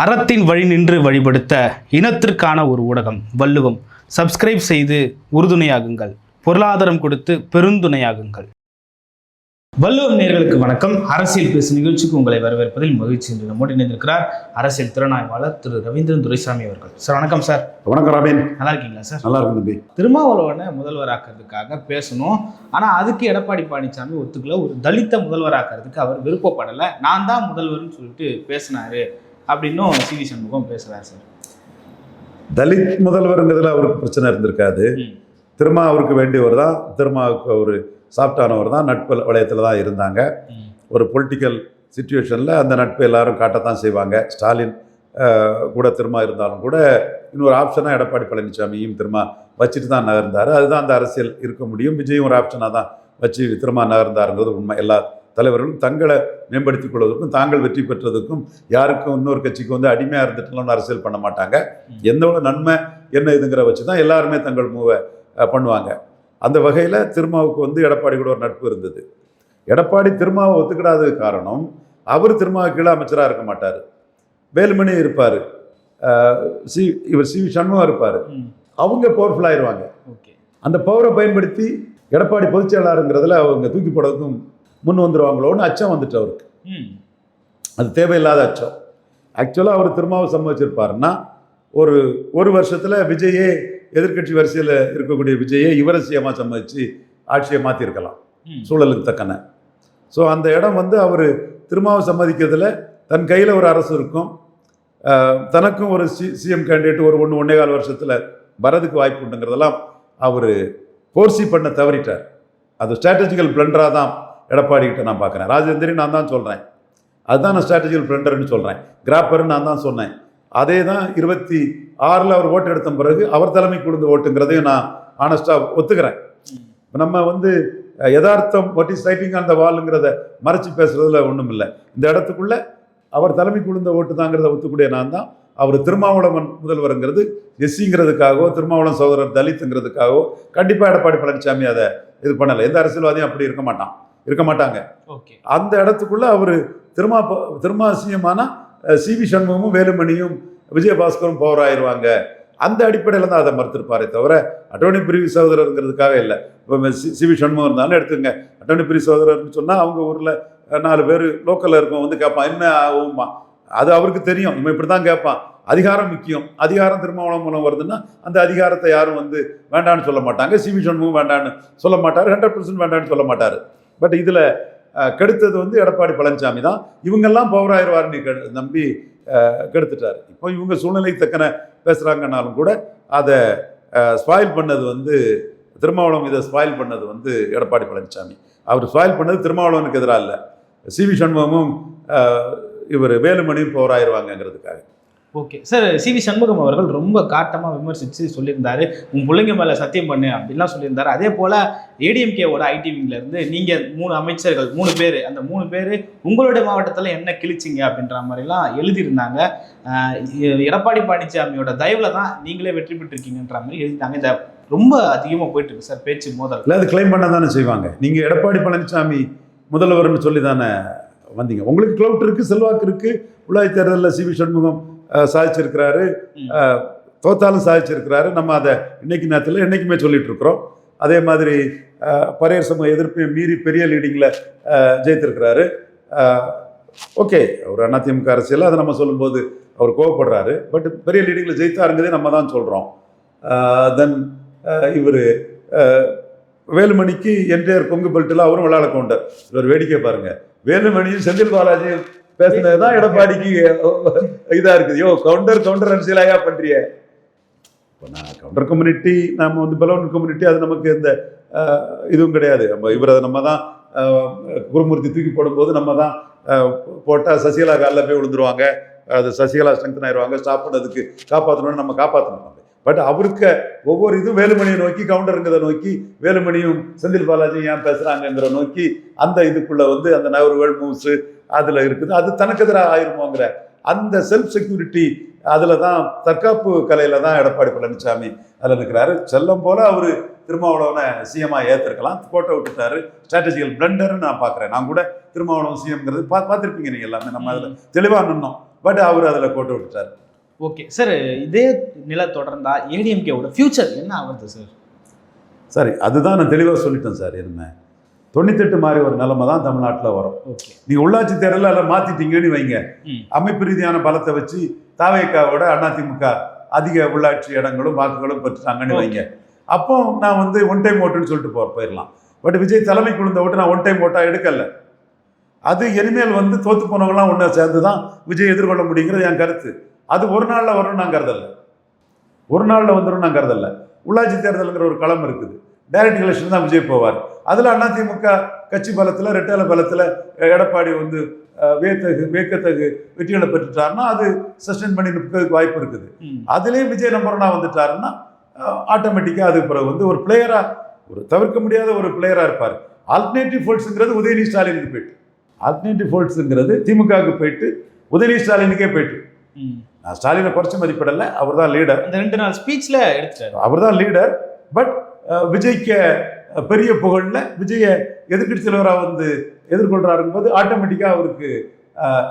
அறத்தின் வழி நின்று வழிபடுத்த இனத்திற்கான ஒரு ஊடகம் வள்ளுவம். சப்ஸ்கிரைப் செய்து உறுதுணையாகுங்கள், பொருளாதாரம் கொடுத்து பெருந்துணையாகுங்கள். வள்ளுவம் நேயர்களுக்கு வணக்கம். அரசியல் பேசு நிகழ்ச்சிக்கு உங்களை வரவேற்பதில் மகிழ்ச்சி. என்று நம்மோடு இணைந்திருக்கிறார் அரசியல் திறனாய்வாளர் திரு ரவீந்திரன் துரைசாமி அவர்கள். சார் வணக்கம். சார் வணக்கம் ரவீன். நல்லா இருக்கீங்களா சார்? நல்லா இருக்கும் தம்பி. திருமாவளவனை முதல்வராக்கிறதுக்காக பேசணும், ஆனால் அதுக்கு எடப்பாடி பழனிசாமி ஒத்துக்கல. ஒரு தலித்த முதல்வராக்கிறதுக்கு அவர் விருப்பப்படலை, நான் தான் முதல்வர்னு சொல்லிட்டு பேசினாரு அப்படின்னும் சி வி சண்முகம் பேசுறாரு. சார் தலித் முதல்வருங்கிறதுல அவருக்கு பிரச்சனை இருந்திருக்காது. திருமா அவருக்கு வேண்டியவர் தான், திருமாவுக்கு அவர் சாஃப்டானவர் தான், நட்பு வளையத்தில் தான் இருந்தாங்க. ஒரு பொலிட்டிக்கல் சுச்சுவேஷனில் அந்த நட்பு எல்லாரும் காட்டத்தான் செய்வாங்க. ஸ்டாலின் கூட திருமா இருந்தாலும் கூட இன்னொரு ஆப்ஷனாக எடப்பாடி பழனிசாமியும் திருமா வச்சுட்டு தான் நகர்ந்தார். அதுதான் அந்த அரசியல் இருக்க முடியும். விஜயும் ஒரு ஆப்ஷனாக தான் வச்சு திருமா நகர்ந்தாருங்கிறது உண்மை. எல்லா தலைவர்களும் தங்களை மேம்படுத்திக் கொள்வதற்கும் தாங்கள் வெற்றி பெற்றதுக்கும் யாருக்கும் இன்னொரு கட்சிக்கு வந்து அடிமையாக இருந்துட்டுலாம் அரசியல் பண்ண மாட்டாங்க. எந்தோட நன்மை என்ன இதுங்கிற வச்சு தான் எல்லாருமே தங்கள் மூவை பண்ணுவாங்க. அந்த வகையில் திருமாவுக்கு வந்து எடப்பாடி கூட ஒரு நட்பு இருந்தது. எடப்பாடி திருமாவை ஒத்துக்கிடாதது காரணம், அவர் திருமாவுக்கு கீழே அமைச்சராக இருக்க மாட்டார். வேலுமணி இருப்பார், இவர் சி வி சண்முகம் இருப்பார். அவங்க பவர்ஃபுல் ஆயிடுவாங்க. அந்த பவரை பயன்படுத்தி எடப்பாடி பொதுச்செயலாளருங்கிறதுல அவங்க தூக்கி போடுறதுக்கும் முன் வந்துடுவாங்களோன்னு அச்சம் வந்துட்டு அவருக்கு. அது தேவையில்லாத அச்சம். ஆக்சுவலாக அவர் திருமாவை சம்மதிச்சிருப்பாருன்னா ஒரு வருஷத்தில் விஜயே எதிர்கட்சி வரிசையில் இருக்கக்கூடிய விஜயை இவரை சிஎம்மாக சம்மதிச்சு ஆட்சியை மாற்றிருக்கலாம் சூழலுக்கு தக்கன. ஸோ அந்த இடம் வந்து அவர் திருமாவை சம்மதிக்கிறதுல தன் கையில் ஒரு அரசு இருக்கும், தனக்கும் ஒரு சிஎம் கேண்டிடேட் ஒரு 1.25 வருஷத்தில் வரதுக்கு வாய்ப்பு உண்டுங்கிறதெல்லாம் அவர் ஃபோர்ஸி பண்ண தவறிட்டார். அது ஸ்ட்ராட்டஜிக்கல் பிளண்டராக தான் எடப்பாடி கிட்ட நான் பார்க்குறேன். ராஜேந்திரன் நான் தான் சொல்கிறேன், அதுதான் நான் ஸ்ட்ராட்டஜிக்கல் பிளண்டர்னு சொல்கிறேன். கிராப்பர்னு நான் தான் சொன்னேன். அதே தான் 26 அவர் ஓட்டு எடுத்த பிறகு அவர் தலைமைக்கு விழுந்த ஓட்டுங்கிறதையும் நான் ஆனஸ்டாக ஒத்துக்கிறேன். நம்ம வந்து யதார்த்தம் what is writing on the வால்ங்கிறத மறைச்சி பேசுறதுல ஒன்றும் இல்லை. இந்த இடத்துக்குள்ள அவர் தலைமைக்கு விழுந்த ஓட்டு தாங்கிறத ஒத்துக்கூடிய நான் தான். அவர் திருமாவளவன் முதல்வருங்கிறது எஸ்சிங்கிறதுக்காகவோ திருமாவளவன் சகோதரர் தலித்துங்கிறதுக்காகவோ கண்டிப்பாக எடப்பாடி பழனிசாமி அதை இது பண்ணலை. எந்த அரசியல்வாதியும் அப்படி இருக்க மாட்டாங்க. அந்த இடத்துக்குள்ள அவர் திருமா சிஎம்மானா சி வி சண்முகமும் வேலுமணியும் விஜயபாஸ்கரும் பவர் ஆயிடுவாங்க. அந்த அடிப்படையில் தான் அதை மறுத்திருப்பாரே தவிர அட்டோர்னி பிரிவு சகோதரருங்கிறதுக்காக இல்லை. இப்போ சி வி சண்முகம் இருந்தாலும் எடுத்துங்க, அட்டோர்னி பிரிவு சகோதரர்னு சொன்னால் அவங்க ஊரில் 4 பேர் லோக்கலில் இருக்கும் வந்து கேட்பான், என்ன ஆகுமா? அது அவருக்கு தெரியும், இவன் இப்படி தான் கேட்பான். அதிகாரம் முக்கியம். அதிகாரம் திருமாவளவன் மூலம் வருதுன்னா அந்த அதிகாரத்தை யாரும் வந்து வேண்டான்னு சொல்ல மாட்டாங்க. சி வி சண்முகம் வேண்டான்னு சொல்ல மாட்டார், 100% வேண்டான்னு சொல்ல மாட்டார். பட் இதில் கெடுத்தது வந்து எடப்பாடி பழனிசாமி தான். இவங்கெல்லாம் பவர் ஆயிடுவார்னு நம்பி கெடுத்துட்டார். இப்போ இவங்க சூழ்நிலைக்கு தக்கன பேசுகிறாங்கன்னாலும் கூட அதை ஸ்பாயில் பண்ணது வந்து திருமாவளவன். இதை ஸ்பாயில் பண்ணது வந்து எடப்பாடி பழனிசாமி. அவர் ஸ்பாயில் பண்ணது திருமாவளவனுக்கு எதிராக இல்லை, சி வி சண்முகமும் இவர் வேலுமணியும் பவர் ஆயிடுவாங்கங்கிறதுக்காக. ஓகே சார், சி வி சண்முகம் அவர்கள் ரொம்ப காட்டமாக விமர்சித்து சொல்லியிருந்தாரு, உன் பிள்ளைங்க மேலே சத்தியம் பண்ணு அப்படின்லாம் சொல்லியிருந்தாரு. அதே போல் ஏடிஎம்கேவோட ஐடி விங்லேருந்து நீங்கள் 3 அமைச்சர்கள் 3 பேர், அந்த 3 பேர் உங்களுடைய மாவட்டத்தில் என்ன கிழிச்சிங்க அப்படின்ற மாதிரிலாம் எழுதியிருந்தாங்க. எடப்பாடி பழனிசாமியோட தயவில் தான் நீங்களே வெற்றி பெற்றிருக்கீங்கன்ற மாதிரி எழுதிட்டாங்க. இந்த ரொம்ப அதிகமாக போயிட்டு இருக்கு சார் பேச்சு மோதல். இல்லை, அது கிளைம் பண்ண தானே செய்வாங்க. நீங்கள் எடப்பாடி பழனிசாமி முதல்வர்னு சொல்லி தானே வந்தீங்க. உங்களுக்கு க்ளவுட் இருக்குது, செல்வாக்கு இருக்குது. உள்ளாட்சி தேர்தலில் சி வி சண்முகம் சாதிச்சிருக்கிறாரு, தோத்தாலும் சாதிச்சிருக்கிறாரு. நம்ம அதை இன்னைக்கு நேரத்தில் என்றைக்குமே சொல்லிட்டு இருக்கிறோம். அதே மாதிரி பரையர் சமூக எதிர்ப்பையும் மீறி பெரிய லீடிங்கில் ஜெயித்திருக்கிறாரு. ஓகே, ஒரு அதிமுக அரசியல் அதை நம்ம சொல்லும்போது அவர் கோவப்படுறாரு. பட் பெரிய லீடிங்கில் ஜெயித்தாருங்கிறதே நம்ம தான் சொல்கிறோம். தென் இவர் வேலுமணிக்கு என்டையர் கொங்கு பெல்ட்டில் அவரும் விளையாட கவுண்டர். ஒரு வேடிக்கை பாருங்கள், வேலுமணியும் செந்தில் பாலாஜியும் பேசுனது தான் எடப்பாடிக்கு இதாக இருக்குது. யோ கவுண்டர் அரசியலாயா பண்ணுறிய? இப்போ நான் கவுண்டர் கம்யூனிட்டி, நம்ம வந்து பலவன் கம்யூனிட்டி, அது நமக்கு எந்த இதுவும் கிடையாது. நம்ம தான் குருமூர்த்தி தூக்கி போடும்போது நம்ம தான் போட்டால் சசிகலா காலில் போய் விழுந்துருவாங்க. அது சசிகலா ஸ்ட்ரெங்தன் ஆயிடுவாங்க. ஸ்டாப் பண்ணதுக்கு காப்பாற்றணும்னு நம்ம காப்பாற்றணும். பட் அவருக்கு ஒவ்வொரு இதுவும் வேலுமணியை நோக்கி, கவுண்டருங்கிறத நோக்கி, வேலுமணியும் செந்தில் பாலாஜியும் ஏன் பேசுகிறாங்கங்கிற நோக்கி அந்த இதுக்குள்ளே வந்து அந்த நகர்வுகள் மூவ்ஸு அதில் இருக்குது. அது தனக்கு எதிராக ஆயிருமோங்கிற அந்த செல்ஃப் செக்யூரிட்டி, அதில் தான் தற்காப்பு கலையில் தான் எடப்பாடி பழனிசாமி அதில் இருக்கிறாரு. செல்லம் போல் அவர் திருமாவளவனை சிஎம்மாக ஏற்றிருக்கலாம், கோட்டை விட்டுட்டாரு. ஸ்ட்ராட்டஜிக்கல் பிளண்டர்னு நான் பார்க்குறேன். நான் கூட திருமாவளவன் சிஎம்ங்கிறது பார்த்துருப்பீங்க நீங்கள் எல்லாமே. நம்ம அதில் தெளிவாக நின்னோம். பட் அவர் அதில் கோட்டை விட்டுட்டார். ஓகே சார், இதே நிலை தொடர்ந்தா ஏடிஎம்கேவோட ஃபியூச்சர் என்ன ஆகுது சார்? சரி, அதுதான் நான் தெளிவாக சொல்லிட்டேன் சார். இனிமே 98 மாதிரி ஒரு நிலைமை தான் தமிழ்நாட்டில் வரும். ஓகே, நீங்கள் உள்ளாட்சி தேர்தலில் அதில் மாற்றிட்டீங்கன்னு வைங்க, அமைப்பு ரீதியான பலத்தை வச்சு தாவேக்காவோட அதிமுக அதிக உள்ளாட்சி இடங்களும் வாக்குகளும் பெற்றுட்டாங்கன்னு வைங்க, அப்போ நான் வந்து ஒன் டைம் ஓட்டுன்னு சொல்லிட்டு போயிடலாம். பட் விஜய் தலைமை குழுந்த ஓட்டு நான் ஒன் டைம் ஓட்டாக எடுக்கல. அது இனிமேல் வந்து தோற்று போனவங்களாம் ஒன்று சேர்ந்து தான் விஜய் எதிர்கொள்ள முடியுங்கிறது என் கருத்து. அது ஒரு நாளில் வரும்னு நான் கருதலை, ஒரு நாளில் வந்துடும் நான் கருதலை. உள்ளாட்சி தேர்தலுங்கிற ஒரு களம் இருக்குது, டைரக்ட் எலெக்ஷன் தான் விஜய் போவார். அதில் அதிமுக கட்சி பலத்தில் ரெட்டால பலத்தில் எடப்பாடி வந்து வேக்கத்தகு வெற்றிகளை பெற்றுட்டாருன்னா அது சஸ்டெயின் பண்ணி நிற்கிறதுக்கு வாய்ப்பு இருக்குது. அதுலேயும் விஜய் நம்பர் ஒன்றா வந்துட்டாருன்னா ஆட்டோமேட்டிக்காக அது பிறகு வந்து ஒரு பிளேயராக, ஒரு தவிர்க்க முடியாத ஒரு பிளேயராக இருப்பார். ஆல்டர்னேட்டிவ் ஃபோல்ட்ஸுங்கிறது உதயநிதி ஸ்டாலினுக்கு போயிட்டு, ஆல்டர்னேட்டிவ் ஃபோல்ட்ஸுங்கிறது திமுகவுக்கு போயிட்டு உதயநிதி ஸ்டாலினுக்கே போயிட்டு. நான் ஸ்டாலினை குறைச்சி மதிப்பிடலை, அவர் தான் லீடர். இந்த 2 நாள் ஸ்பீச்சில் எடுத்துட்டார், அவர் தான் லீடர். பட் விஜய்க்கு பெரிய புகழில் விஜயை எதிர்கட்சி தலைவராக வந்து எதிர்கொள்கிறாருங்கும்போது ஆட்டோமேட்டிக்காக அவருக்கு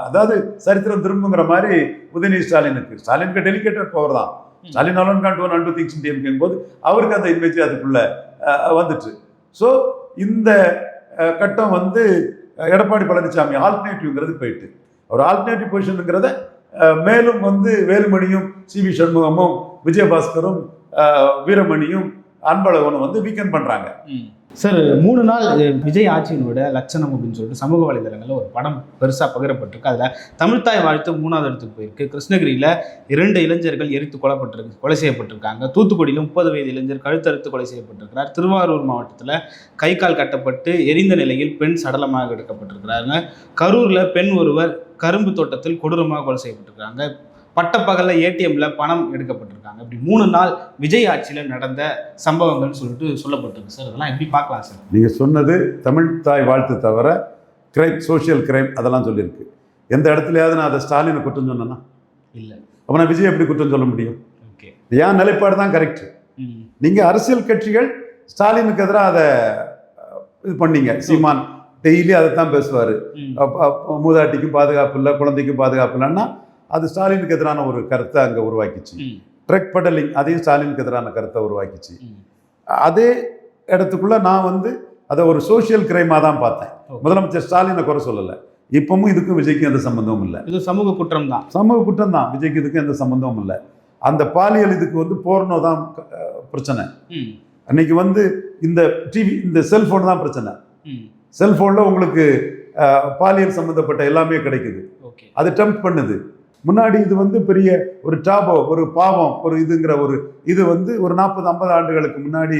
அதாவது சரித்திரம் திரும்புங்கிற மாதிரி உதயநிதி ஸ்டாலினுக்கு டெலிகேட்டட் பவர் தான். Stalin alone can't one and two things in டிஎம்கேங்கும் போது அவருக்கு அந்த இமேஜ் அதுக்குள்ளே வந்துட்டு. ஸோ இந்த கட்டம் வந்து எடப்பாடி பழனிசாமி ஆல்டர்னேட்டிவ்ங்கிறது போயிட்டு, ஒரு ஆல்டர்னேட்டிவ் பொசிஷனுங்கிறத மேலும் வந்து வேலுமணியும் சிவி சண்முகமும் விஜயபாஸ்கரும் வீரமணியும் அன்பழகனும் வந்து வீக்கெண்ட் பண்ணுறாங்க. சார், 3 நாள் விஜய் ஆட்சியினோட லட்சணம் அப்படின்னு சொல்லிட்டு சமூக வலைதளங்களில் ஒரு படம் பெருசாக பகிரப்பட்டிருக்கு. அதில் தமிழ்தாய் வாழ்த்து 3வது இடத்துக்கு போயிருக்கு. கிருஷ்ணகிரியில் 2 இளைஞர்கள் எரித்து கொலை செய்யப்பட்டிருக்காங்க. தூத்துக்குடியில் 30 வயது இளைஞர் கழுத்தறுத்து கொலை செய்யப்பட்டிருக்கிறார். திருவாரூர் மாவட்டத்தில் கை கால் கட்டப்பட்டு எரிந்த நிலையில் பெண் சடலமாக எடுக்கப்பட்டிருக்கிறாங்க. கரூரில் பெண் ஒருவர் கரும்பு தோட்டத்தில் கொடூரமாக கொலை செய்யப்பட்டிருக்காங்க. பட்டப்பகலில் ஏடிஎம்ல பணம் எடுக்கப்பட்டிருக்காங்க. இப்படி 3 நாள் விஜய் ஆட்சியில் நடந்த சம்பவங்கள்னு சொல்லிட்டு சொல்லப்பட்டிருக்கு சார். அதெல்லாம் எப்படி பார்க்கலாம் சார்? நீங்கள் சொன்னது தமிழ் தாய் வாழ்த்து தவிர கிரைம், சோஷியல் கிரைம் அதெல்லாம் சொல்லியிருக்கு. எந்த இடத்துலையாவது நான் அதை ஸ்டாலினை குற்றம் சொன்னேன்னா இல்லை, அப்போ நான் விஜய் எப்படி குற்றம் சொல்ல முடியும்? ஓகே, என் நிலைப்பாடு தான் கரெக்ட். நீங்கள் அரசியல் கட்சிகள் ஸ்டாலினுக்கு எதிராக அதை இது பண்ணீங்க. சீமான் டெய்லி அதை தான் பேசுவார், மூதாட்டிக்கும் பாதுகாப்பு இல்லை, குழந்தைக்கும் பாதுகாப்பு இல்லைன்னா அது ஸ்டாலினுக்கு எதிரான ஒரு கருத்தை அங்கே உருவாக்கிச்சு. ட்ரக் பெடலிங் அதையும் ஸ்டாலினுக்கு எதிரான கருத்தை உருவாக்கிச்சு. அதே இடத்துக்குள்ள நான் வந்து அதை ஒரு சோஷியல் கிரைமாக தான் பார்த்தேன். முதலமைச்சர் ஸ்டாலினை குறை சொல்லலை. இப்பவும் இதுக்கும் விஜய்க்கும் எந்த சம்பந்தமும் இல்லை. இது சமூக குற்றம் தான், சமூக குற்றம் தான். விஜய்க்கு இதுக்கும் எந்த சம்பந்தமும் இல்லை. அந்த பாலியல் இதுக்கு வந்து போர்னோ தான் பிரச்சனை. அன்னைக்கு வந்து இந்த டிவி, இந்த செல்ஃபோன் தான் பிரச்சனை. செல்ஃபோனில் உங்களுக்கு பாலியல் சம்மந்தப்பட்ட எல்லாமே கிடைக்குது. அது டெம்ப்ட் பண்ணுது. முன்னாடி இது வந்து பெரிய ஒரு டாபோ, ஒரு பாவம், ஒரு இதுங்கிற ஒரு இது வந்து ஒரு 40-50 ஆண்டுகளுக்கு முன்னாடி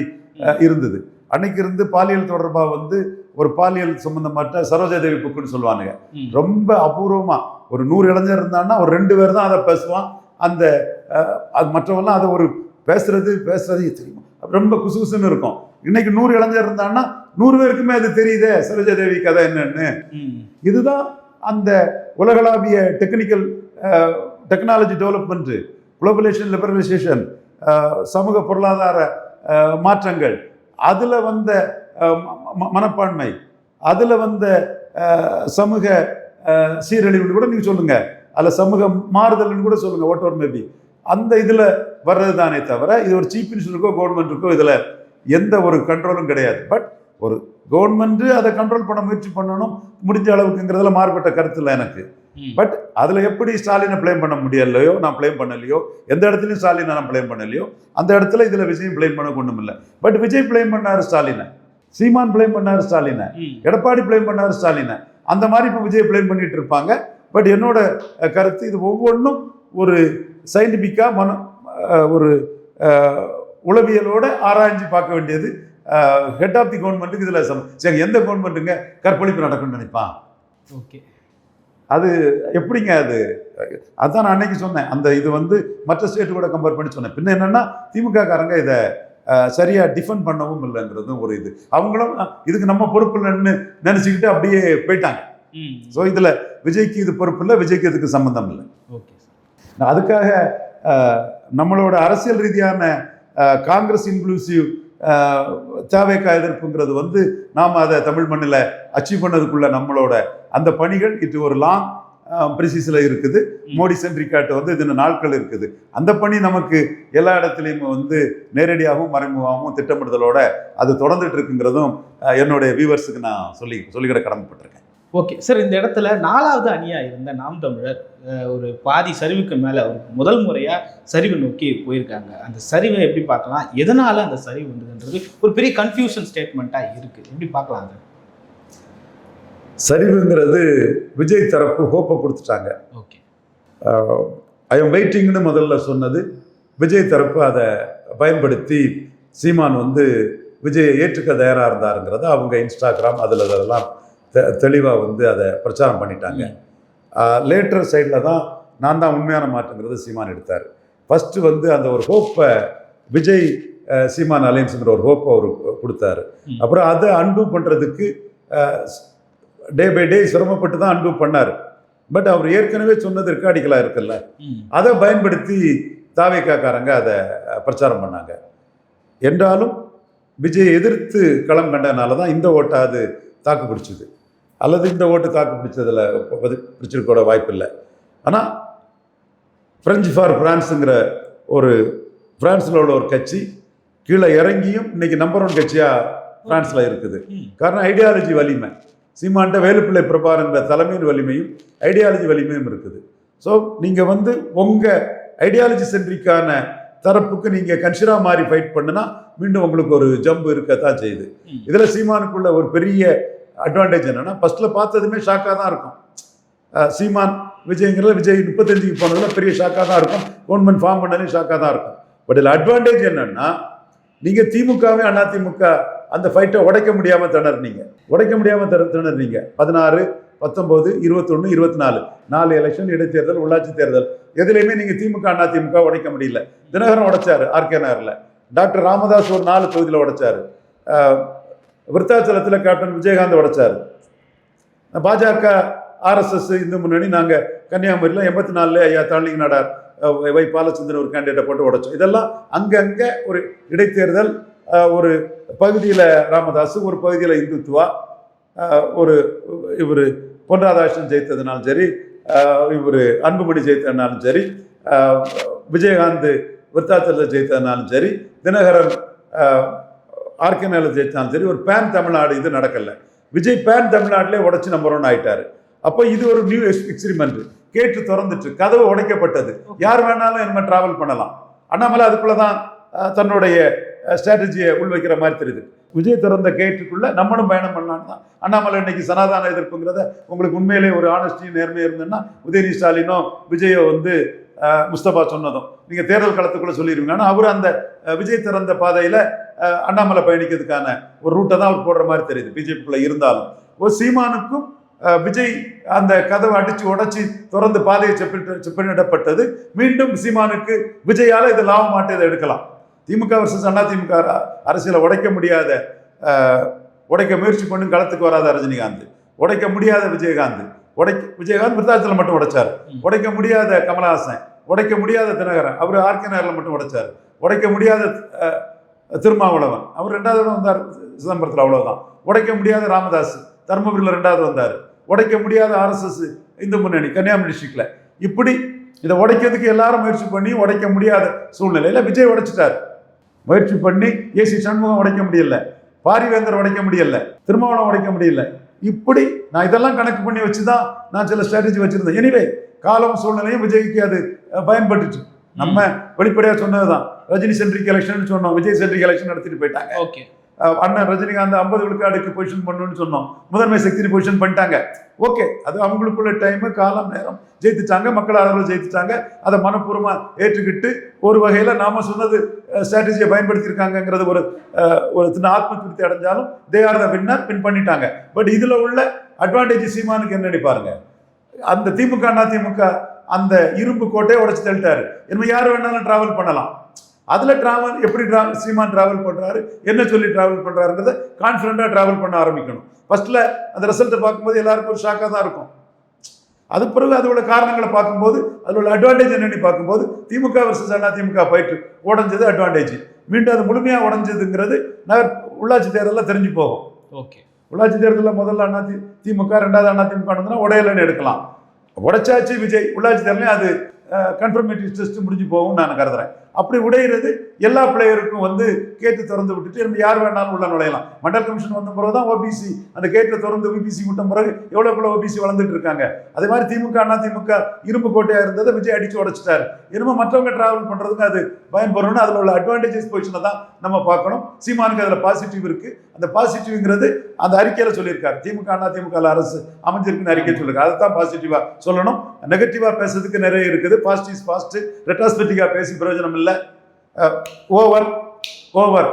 இருந்தது. அன்னைக்கு இருந்து பாலியல் தொடர்பாக வந்து ஒரு பாலியல் சம்பந்தப்பட்ட சரோஜாதேவி புக்குன்னு சொல்லுவானுங்க. ரொம்ப அபூர்வமாக ஒரு 100 இளைஞர் இருந்தான்னா ஒரு 2 பேர் தான் அதை பேசுவான். அந்த அது மற்றவெல்லாம் அதை ஒரு பேசுறது தெரியுமா, ரொம்ப குசுகுசுன்னு இருக்கும். இன்னைக்கு 100 இளைஞர் இருந்தான்னா 100 பேருக்குமே அது தெரியுதே சரோஜாதேவி கதை என்னன்னு. இதுதான் அந்த உலகளாவிய டெக்னாலஜி டெவலப்மெண்ட்டு, குளோபலேஷன், லிபரலைசேஷன், சமூக பொருளாதார மாற்றங்கள், அதில் வந்த மனப்பான்மை, அதில் வந்த சமூக சீரழிவுன்னு கூட நீங்கள் சொல்லுங்கள், அதில் சமூக மாறுதல்னு கூட சொல்லுங்கள், வாட் எவர் மேபி, அந்த இதில் வர்றது தானே தவிர இது ஒரு சீஃப் மினிஸ்டருக்கோ கவர்மெண்ட்டுக்கோ இதில் எந்த ஒரு கண்ட்ரோலும் கிடையாது. பட் ஒரு கவர்மெண்ட்டு அதை கண்ட்ரோல் பண்ண முயற்சி பண்ணணும் முடிஞ்ச அளவுக்குங்கிறதுல மாறுபட்ட கருத்து இல்லை எனக்கு. பட் அதில் எப்படி ஸ்டாலினை பிளேம் பண்ண முடியலையோ, நான் பிளேம் பண்ணலையோ, எந்த இடத்துலையும் ஸ்டாலினை நான் பிளேம் பண்ணலையோ, அந்த இடத்துல இதில் விஜய் பிளேம் பண்ண ஒன்றும் இல்லை. பட் விஜய் பிளேம் பண்ணார் ஸ்டாலினை, சீமான் பிளேம் பண்ணார் ஸ்டாலினை, எடப்பாடி பிளேம் பண்ணார் ஸ்டாலினை, அந்த மாதிரி இப்போ விஜய் பிளேம் பண்ணிட்டு இருப்பாங்க. பட் என்னோட கருத்து இது ஒவ்வொன்றும் ஒரு சயின்டிஃபிக்காக ஒரு உளவியலோடு ஆராய்ச்சி பார்க்க வேண்டியது ஹெட் ஆஃப் தி கவர்மெண்ட்டுக்கு. இதில் சரி, எந்த கவர்மெண்ட்டுங்க கற்பழிப்பு நடக்கும்னு நினைப்பான்? ஓகே, அது எப்படிங்க? அதுதான் நான் அன்னைக்கு சொன்னேன். அந்த இது வந்து மற்ற ஸ்டேட்டு கூட கம்பேர் பண்ணி சொன்னேன். பின்ன என்னென்னா திமுக காரங்க இதை சரியாக டிஃபெண்ட் பண்ணவும் இல்லைங்கிறதும் ஒரு இது. அவங்களும் இதுக்கு நம்ம பொறுப்பு இல்லைன்னு நினச்சிக்கிட்டு அப்படியே போயிட்டாங்க. ஸோ இதில் விஜய்க்கு இது பொறுப்பு இல்லை, விஜய்க்கு இதுக்கு சம்மந்தம் இல்லை. ஓகே, அதுக்காக நம்மளோட அரசியல் ரீதியான காங்கிரஸ் இன்க்ளூசிவ் தாவேகா எதிர்ப்புங்கிறது வந்து நாம் அதை தமிழ் மண்ணில் அச்சீவ் பண்ணதுக்குள்ள நம்மளோட அந்த பணிகள் இது ஒரு லாங் ப்ரிசிஸில் இருக்குது. மோடி சென்ட்ரிகாட் வந்து இதில் நாட்கள் இருக்குது. அந்த பணி நமக்கு எல்லா இடத்துலையும் வந்து நேரடியாகவும் மறைமுகமாகவும் திட்டமிடுதலோட அது தொடர்ந்துட்டு இருக்குங்கிறதும் என்னுடைய வியூவர்ஸுக்கு நான் சொல்லிக்கிட கடமைப்பட்டிருக்கேன். ஓகே சார், இந்த இடத்துல 4வது அணியா இருந்த நாம் தமிழர் ஒரு பாதி சரிவுக்கு மேல ஒரு முதல் முறையா சரிவு நோக்கி போயிருக்காங்க. அந்த சரிவை எப்படி பார்க்கலாம், எதனால அந்த சரிவு வந்ததுன்றது ஒரு பெரிய கன்ஃபியூஷன் ஸ்டேட்மெண்ட்டா இருக்கு, எப்படி பார்க்கலாம்? அது சரிவுங்கிறது விஜய் தரப்பு ஹோப்பை கொடுத்துட்டாங்க. ஓகே, ஐ எம் வெயிட்டிங்னு முதல்ல சொன்னது விஜய் தரப்பு அதை பயன்படுத்தி சீமான் வந்து விஜயை ஏற்றுக்க தயாராக இருந்தாருங்கிறத அவங்க இன்ஸ்டாகிராம் அதெல்லாம் தெளிவாக வந்து அதை பிரச்சாரம் பண்ணிட்டாங்க. லேட்டர் சைடில் தான் நான் தான் உண்மையான மாற்றங்கிறது சீமான் எடுத்தார். ஃபஸ்ட்டு வந்து அந்த ஒரு ஹோப்பை விஜய் சீமான் அலையன்ஸுங்கிற ஒரு ஹோப்பை அவர் கொடுத்தாரு. அப்புறம் அதை அன்டூ பண்ணுறதுக்கு டே பை டே சிரமப்பட்டு தான் அன்டூ பண்ணார். பட் அவர் ஏற்கனவே சொன்னது ரெக்கார்டிக்கலாக இருக்குல்ல, அதை பயன்படுத்தி தாவேக்காக்காரங்க அதை பிரச்சாரம் பண்ணாங்க. என்றாலும் விஜயை எதிர்த்து களம் கண்டதுனால தான் இந்த ஓட்டை அது தாக்கு பிடிச்சிது. அல்லது இந்த ஓட்டு தாக்கு பிடிச்சதில் பிடிச்சிருக்கூட வாய்ப்பு இல்லை. ஆனால் ஃப்ரெஞ்சு ஃபார் பிரான்ஸுங்கிற ஒரு பிரான்ஸில் உள்ள ஒரு கட்சி கீழே இறங்கியும் இன்னைக்கு நம்பர் 1 கட்சியாக பிரான்ஸில் இருக்குது. காரணம் ஐடியாலஜி வலிமை. சீமான்ட்ட வேலுப்பிள்ளை பிரபாகரன்ற தலைமையின் வலிமையும் ஐடியாலஜி வலிமையும் இருக்குது. ஸோ நீங்கள் வந்து உங்கள் ஐடியாலஜி சென்ட்ரிக்கான தரப்புக்கு நீங்கள் கன்சிடா மாதிரி ஃபைட் பண்ணுனா மீண்டும் உங்களுக்கு ஒரு ஜம்பு இருக்கத்தான் செய்யுது. இதில் சீமானுக்குள்ள ஒரு பெரிய அட்வான்டேஜ் என்னென்னா, ஃபஸ்ட்டில் பார்த்ததுமே ஷாக்காக தான் இருக்கும். சீமான் விஜய்ங்கிறத விஜய் 35க்கு போனதில் பெரிய ஷாக்காக தான் இருக்கும். கவர்மெண்ட் ஃபார்ம் பண்ணாலே ஷாக்காக தான் இருக்கும். பட் இதில் அட்வான்டேஜ் என்னென்னா, நீங்கள் திமுகவே அதிமுக அந்த ஃபைட்டை உடைக்க முடியாமல் திணறீங்க. 16, 19, 21, 24 4 எலெக்ஷன், இடைத்தேர்தல், உள்ளாட்சி தேர்தல் எதுலையுமே நீங்கள் திமுக அதிமுக உடைக்க முடியல. தினகரன் உடைச்சாரு ஆர்கே நகரில். டாக்டர் ராமதாஸ் ஒரு 4 தொகுதியில் உடைச்சாரு. விருத்தாச்சலத்தில் கேப்டன் விஜயகாந்த் உடைச்சாரு. பாஜக ஆர்எஸ்எஸ் இந்து முன்னணி நாங்கள் கன்னியாகுமரியில் 84 ஐயா தாளிங்க நாடார் வை பாலச்சந்திரன் ஒரு கேண்டிடேட்டை போட்டு உடைச்சோம். இதெல்லாம் அங்கங்கே ஒரு இடைத்தேர்தல். ஒரு பகுதியில் ராமதாஸ், ஒரு பகுதியில் இந்துத்துவா, ஒரு இவர் பொன் ராதாகிருஷ்ணன் ஜெயித்ததுனாலும் சரி, இவர் அன்புமணி ஜெயித்ததுனாலும் சரி, விஜயகாந்த் விருத்தாச்சலத்தில் ஜெயித்ததுனாலும் சரி, தினகரன் ஆர்கே நகரில் ஜெயித்தாலும் சரி, ஒரு பேன் தமிழ்நாடு இது நடக்கலை. விஜய் பேன் தமிழ்நாட்டிலே உடைச்சி நம்பர் 1 ஆகிட்டார். அப்போ இது ஒரு நியூ எக்ஸ்பெரிமெண்ட். கேட்டு திறந்துட்டு கதவு உடைக்கப்பட்டது. யார் வேணாலும் என்ன டிராவல் பண்ணலாம். அண்ணாமலை அதுக்குள்ளே தான் தன்னுடைய ஸ்ட்ராட்டஜியை உள்வைக்கிற மாதிரி தெரியுது. விஜய் திறந்த கேட்டுக்குள்ள நம்மளும் பயணம் பண்ணலான்னு தான். அண்ணாமலை இன்னைக்கு சனாதான எதிர்ப்புங்கிறத உங்களுக்கு உண்மையிலே ஒரு ஆனஸ்டியும் நேர்மையாக இருந்ததுன்னா உதயநிதி ஸ்டாலினோ விஜயோ வந்து முஸ்தபா சொன்னதும் நீங்கள் தேர்தல் களத்துக்குள்ளே சொல்லிடுவீங்க. ஆனால் அவர் அந்த விஜய் திறந்த பாதையில் அண்ணாமலை பயணிக்கிறதுக்கான ஒரு ரூட்டை தான் அவர் போடுற மாதிரி தெரியுது பிஜேபிக்குள்ளே இருந்தாலும். ஒரு சீமானுக்கும் விஜய் அந்த கதவை அடித்து உடைச்சி திறந்து பாதையை செப்பனிடப்பட்டது. மீண்டும் சீமானுக்கு விஜயால் இது லாபம் மாட்டேதை எடுக்கலாம். திமுக வர்சஸ் அதிமுக அரசியலை உடைக்க முடியாத, உடைக்க முயற்சி பண்ணி களத்துக்கு வராத ரஜினிகாந்த், உடைக்க முடியாத விஜயகாந்த் விருத்தாச்சலம் மட்டும் உடைச்சார். உடைக்க முடியாத கமலஹாசன், உடைக்க முடியாத தினகரன், அவர் ஆர்கே நகரில் மட்டும் உடைச்சார். உடைக்க முடியாத திருமாவளவன், அவர் 2வது இடம் வந்தார் சிதம்பரத்தில், அவ்வளோதான். உடைக்க முடியாத ராமதாஸ் தர்மபுரியில் 2வது வந்தார். உடைக்க முடியாத ஆர்எஸ்எஸ் இந்து முன்னணி கன்னியாகுமரி டிஸ்ட்ரிக்டில். இப்படி இதை உடைக்கிறதுக்கு எல்லாரும் முயற்சி பண்ணி உடைக்க முடியாத சூழ்நிலையில் விஜய் உடைச்சிட்டார். முயற்சி பண்ணி ஏசி சண்முகம் உடைக்க முடியல, பாரிவேந்தர் உடைக்க முடியல, திருமாவளவன் உடைக்க முடியல. இப்படி நான் இதெல்லாம் கணக்கு பண்ணி வச்சு தான் நான் சில ஸ்ட்ராட்டஜி வச்சுருந்தேன். எனிவே காலம் சூழ்நிலையும் விஜய்க்கு அது பயன்பட்டுச்சு. நம்ம வெளிப்படையாக சொன்னது தான். ரஜினி சென்ட்ரிக் எலெக்ஷன் சொன்னோம், விஜய் சென்ட்ரிக் எலெக்ஷன் நடத்திட்டு போயிட்டாங்க. ஓகே, அண்ணன் ரஜினிகாந்த் 50 விழுக்காடுக்கு பொசிஷன் பண்ணணும்னு சொன்னோம், முதன்மை சக்தி பொசிஷன் பண்ணிட்டாங்க. ஓகே, அது அவங்களுக்குள்ள டைமு, காலம், நேரம், ஜெயித்துட்டாங்க, மக்கள் ஆதரவு ஜெயித்துட்டாங்க. அதை மனப்பூர்வமாக ஏற்றுக்கிட்டு ஒரு வகையில் நாம சொன்னது ஸ்ட்ராட்டஜியை பயன்படுத்தியிருக்காங்கிறது ஒரு சின்ன ஆத்ம திருப்தி அடைஞ்சாலும் they are the winner, win பண்ணிட்டாங்க. பட் இதில் உள்ள அட்வான்டேஜ் சீமானுக்கு என்னன்னு பாருங்க. அந்த திமுக அதிமுக அந்த இரும்பு கோட்டையை உடைச்சு தள்ளிட்டாரு. என்ன யார் வேணாலும் டிராவல் பண்ணலாம். அதில் ட்ராவல் எப்படி சீமான் ட்ராவல் பண்ணுறாரு, என்ன சொல்லி ட்ராவல் பண்ணுறாருன்றதை கான்ஃபிடண்ட்டாக ட்ராவல் பண்ண ஆரம்பிக்கணும். ஃபஸ்ட்டில் அந்த ரிசல்ட்டை பார்க்கும்போது எல்லாருக்கும் ஒரு ஷாக்காக தான் இருக்கும். அது பிறகு அதோட காரணங்களை பார்க்கும்போது, அதோட அட்வான்டேஜ் என்னென்னு பார்க்கும்போது, திமுக வர்சஸ் அதிமுக ஃபைட்டு உடஞ்சது அட்வான்டேஜ். மீண்டும் அது முழுமையாக உடஞ்சதுங்கிறது உள்ளாட்சி தேர்தலில் தெரிஞ்சு போகும். ஓகே, உள்ளாட்சி தேர்தலில் முதல்ல திமுக, 2வது அதிமுக உடையலன்னு எடுக்கலாம். உடைச்சாச்சு விஜய், உள்ளாட்சி தேர்தலையும் அது கன்ஃபர்மேட்டிவ் டெஸ்ட் முடிஞ்சு போகும் நான் கருதுறேன். அப்படி உடையிறது எல்லா பிளேயருக்கும் வந்து கேட்டு திறந்து விட்டுட்டு நம்ம யார் வேணாலும் உள்ள நுழையலாம். மண்டல் கமிஷன் வந்த பிறகு தான் ஓபிசி அந்த கேட்டை திறந்து ஓபிசி விட்ட பிறகு எவ்வளோக்குள்ள ஓபிசி வளர்ந்துட்டு இருக்காங்க. அதே மாதிரி திமுக அதிமுக இரும்பு கோட்டையா இருந்ததை விஜய் அடிச்சு உடைச்சிட்டாரு. இனிமேல் மற்றவங்க டிராவல் பண்றதுக்கு அது பயன்படுறோம்னு அதில் உள்ள அட்வான்டேஜஸ் பொசிஷனை தான் நம்ம பார்க்கணும். சீமானுக்கு அதில் பாசிட்டிவ் இருக்கு. அந்த பாசிட்டிவ்ங்கிறது அந்த அறிக்கையில சொல்லியிருக்காரு. திமுக அதிமுக அரசு அமைஞ்சிருக்குன்னு அறிக்கை சொல்லியிருக்காரு. அதை தான் பாசிட்டிவா சொல்லணும். நெகட்டிவா பேசுறதுக்கு நிறைய இருக்குது. பாசிட்டிவ் பாஸ்ட், ரெட்ராஸ்பெக்டிவா பேசி பிரயோஜனம் இல்லை. ஓவர்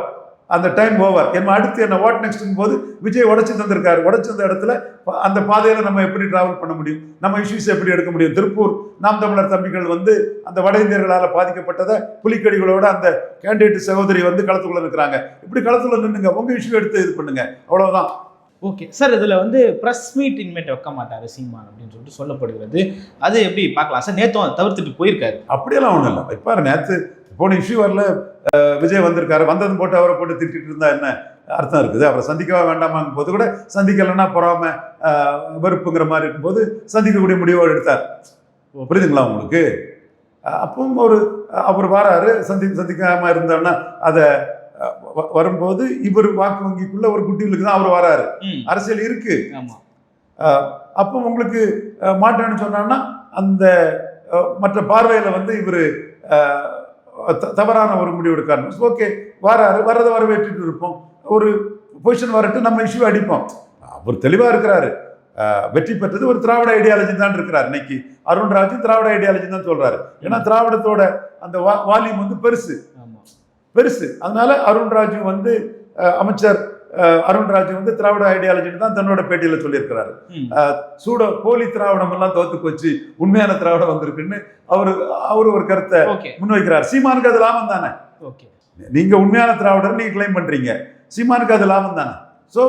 அந்த டைம் ஓவர். என்ன அடுத்து என்ன வாட் நெக்ஸ்ட் போது விஜய் உடைச்சு தந்திருக்காரு. உடைச்ச இடத்துல அந்த பாதையில நம்ம எப்படி டிராவல் பண்ண முடியும், நம்ம இஷ்யூஸ் எப்படி எடுக்க முடியும். திருப்பூர் நாம் தமிழர் தம்பிகள் வந்து அந்த வட இந்தியர்களால் பாதிக்கப்பட்டதை புலிக்கடிகளோட அந்த கேண்டிடேட் சகோதரி வந்து களத்துக்குள்ள இருக்கிறாங்க. இப்படி களத்துல நின்னுங்க, உங்க இஷ்யூ எடுத்து இது பண்ணுங்க, அவ்வளவுதான். ஓகே சார், இதில் வந்து ப்ரெஸ் மீட் இனிமேட் வைக்க மாட்டார் சீமான் அப்படின்னு சொல்லிட்டு சொல்லப்படுகிறது. அது எப்படி பார்க்கலாம் சார்? நேற்றும் அதை தவிர்த்துட்டு போயிருக்காரு. அப்படியெல்லாம் ஒன்றும் இல்லை. இப்போ நேற்று போன இஷ்யூ வரல, விஜய் வந்திருக்காரு. வந்ததும் போட்டு அவரை போட்டு திட்டிட்டு இருந்தா என்ன அர்த்தம் இருக்குது? அவரை சந்திக்கவா வேண்டாமாங்கும் போது கூட சந்திக்கலைன்னா பொறாம வெறுப்புங்கிற மாதிரி இருக்கும்போது சந்திக்கக்கூடிய முடிவோடு எடுத்தார். புரியுதுங்களா உங்களுக்கு? அப்பவும் அவர் வராரு, சந்திக்காம இருந்தோன்னா அதை வரும்போது இவர் வாக்கு வங்கிக்குள்ள ஒரு குட்டிகளுக்கு தான் அவர் வராரு. அரசியல் இருக்கு. அப்போ உங்களுக்கு மாற்றம்னு சொன்னான்னா அந்த மற்ற பார்வையில வந்து இவர் தவறான ஒரு முடிவு எடுக்காரு. ஓகே, வராரு, வர்றதை வரவேற்றுட்டு இருப்போம். ஒரு பொசிஷன் வரட்டு, நம்ம இஷ்யூ அடிப்போம். அவர் தெளிவா இருக்கிறாரு. வெற்றி பெற்றது ஒரு திராவிட ஐடியாலஜி தான் இருக்கிறார். இன்னைக்கு அருண்ராஜ் திராவிட ஐடியாலஜி தான் சொல்றாரு. ஏன்னா திராவிடத்தோட அந்த வால்யூம் வந்து பெருசு. அதனால அருண்ராஜ் வந்து அமைச்சர் அருண்ராஜ் வந்து திராவிட ஐடியாலஜின்னு தான் தன்னோட பேட்டியில சொல்லியிருக்கிறாரு. போலி திராவிடம் எல்லாம் தோத்து போச்சு, உண்மையான திராவிடம் வந்திருக்குன்னு அவரு ஒரு கருத்தை முன்வைக்கிறார். சீமானுக்கு அது லாபம் தானே. நீங்க உண்மையான திராவிடர் நீங்க கிளைம் பண்றீங்க, சீமானுக்கு அது லாபம் தானே. ஸோ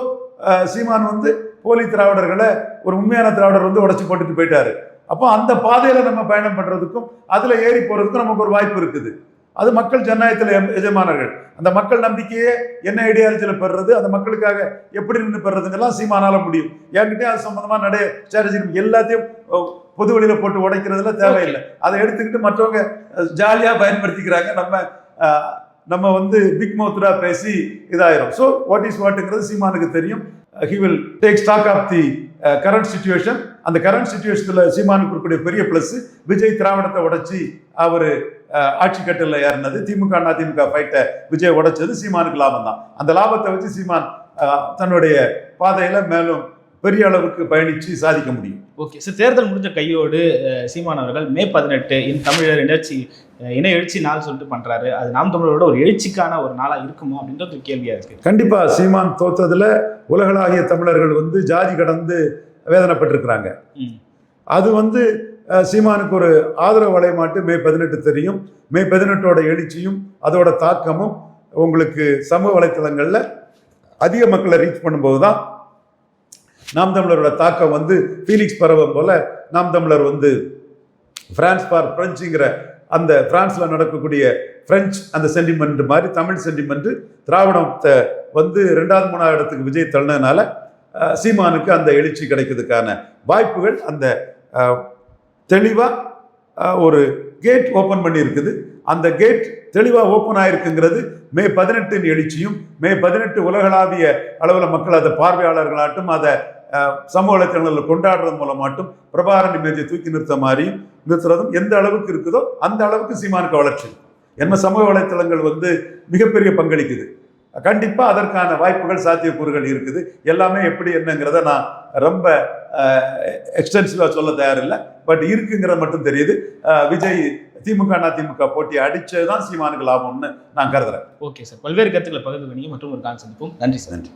சீமான் வந்து போலி திராவிடர்களை ஒரு உண்மையான திராவிடர் வந்து உடைச்சு போட்டுட்டு போயிட்டாரு. அப்போ அந்த பாதையில நம்ம பயணம் பண்றதுக்கும் அதுல ஏறி போறதுக்கும் நமக்கு ஒரு வாய்ப்பு இருக்குது. அது மக்கள் ஜனநாயகத்தில் எஜமானர்கள். அந்த மக்கள் நம்பிக்கையே என்ன ஐடியாலஜியில் பெறுறது, அந்த மக்களுக்காக எப்படி நின்று பெறுறதுங்கெல்லாம் சீமானால முடியும். என்கிட்ட அது சம்பந்தமா நிறைய ஸ்ட்ராட்டஜி எல்லாத்தையும் பொது வழியில போட்டு உடைக்கிறதுல தேவையில்லை. அதை எடுத்துக்கிட்டு மற்றவங்க ஜாலியா பயன்படுத்திக்கிறாங்க. நம்ம வந்து பிக் மவுத்ரா பேசி இதாயிரும். ஸோ வாட் இஸ் வாட்டுங்கிறது சீமானுக்கு தெரியும். he will take stock of the current situation. அந்த கரண்ட் சிச்சுவேஷன்ல சீமானுக்கு இருக்கக்கூடிய பெரிய பிளஸ் விஜய் திராவிடத்தை உடைச்சி அவரு ஆட்சி கட்டில ஏறினது. திமுக அதிமுக ஃபைட்டை விஜய் உடைச்சது சீமானுக்கு லாபம் தான். அந்த லாபத்தை வச்சு சீமான் தன்னுடைய பாதையில மேலும் பெரிய அளவுக்கு பயணிச்சு சாதிக்க முடியும். ஓகே சார், தேர்தல் முடிஞ்ச கையோடு சீமான் அவர்கள் மே 18 தமிழர் இன எழுச்சி நாள் சொல்லிட்டு பண்றாரு. அது நாம் தமிழரோட ஒரு எழுச்சிக்கான ஒரு நாளா இருக்குமா அப்படின்றது ஒரு கேள்வியா இருக்கு. கண்டிப்பா சீமான் தோற்றதுல உலகளாகிய தமிழர்கள் வந்து ஜாதி கடந்து வேதனைப்பட்டிருக்கிறாங்க. அது வந்து சீமானுக்கு ஒரு ஆதரவு வளையமாட்டு மே 18 தெரியும். மே 18ஓட எழுச்சியும் அதோட தாக்கமும் உங்களுக்கு சமூக வலைத்தளங்கள்ல அதிக மக்களை ரீச் பண்ணும்போது தான் நாம் தமிழரோட தாக்கம் வந்து ஃபீலிக்ஸ் பரவம் போல நாம் தமிழர் வந்து பிரான்ஸ் ஃபார் பிரெஞ்சுங்கிற அந்த பிரான்ஸ்ல நடக்கக்கூடிய பிரெஞ்சு அந்த சென்டிமெண்ட் மாதிரி தமிழ் சென்டிமெண்ட் திராவிடத்தை வந்து 2வது 3வது இடத்துக்கு விஜய் தள்ளனால சீமானுக்கு அந்த எழுச்சி கிடைக்கிறதுக்கான வாய்ப்புகள் அந்த தெளிவா ஒரு கேட் ஓப்பன் பண்ணி இருக்குது. அந்த கேட் தெளிவாக ஓப்பன் ஆயிருக்குங்கிறது மே 18 எழுச்சியும் மே 18 உலகளாவிய அளவில் மக்கள் அதை பார்வையாளர்களாட்டும் அதை சமூக வலைத்தளங்களில் கொண்டாடுறது மூலமாட்டும் பிரபாகரன் இமேஜை தூக்கி நிறுத்துறதும் எந்த அளவுக்கு இருக்குதோ அந்த அளவுக்கு சீமானுக்கு வளர்ச்சி. என்ன சமூக வலைத்தளங்கள் வந்து மிகப்பெரிய பங்களிக்குது. கண்டிப்பாக அதற்கான வாய்ப்புகள் சாத்தியக்கூறுகள் இருக்குது. எல்லாமே எப்படி என்னங்கிறத நான் ரொம்ப எக்ஸ்டென்சிவாக சொல்ல தயாரில்லை. பட் இருக்குங்கிறது மட்டும் தெரியுது. விஜய் திமுக அதிமுக போட்டி அடிச்சது தான் சீமானுக்கு லாபம்னு நான் கருதுறேன். ஓகே சார், பல்வேறு கருத்துக்களை பகிர்ந்து மற்றும் ஒரு கால் சந்திப்போம். நன்றி சார். நன்றி.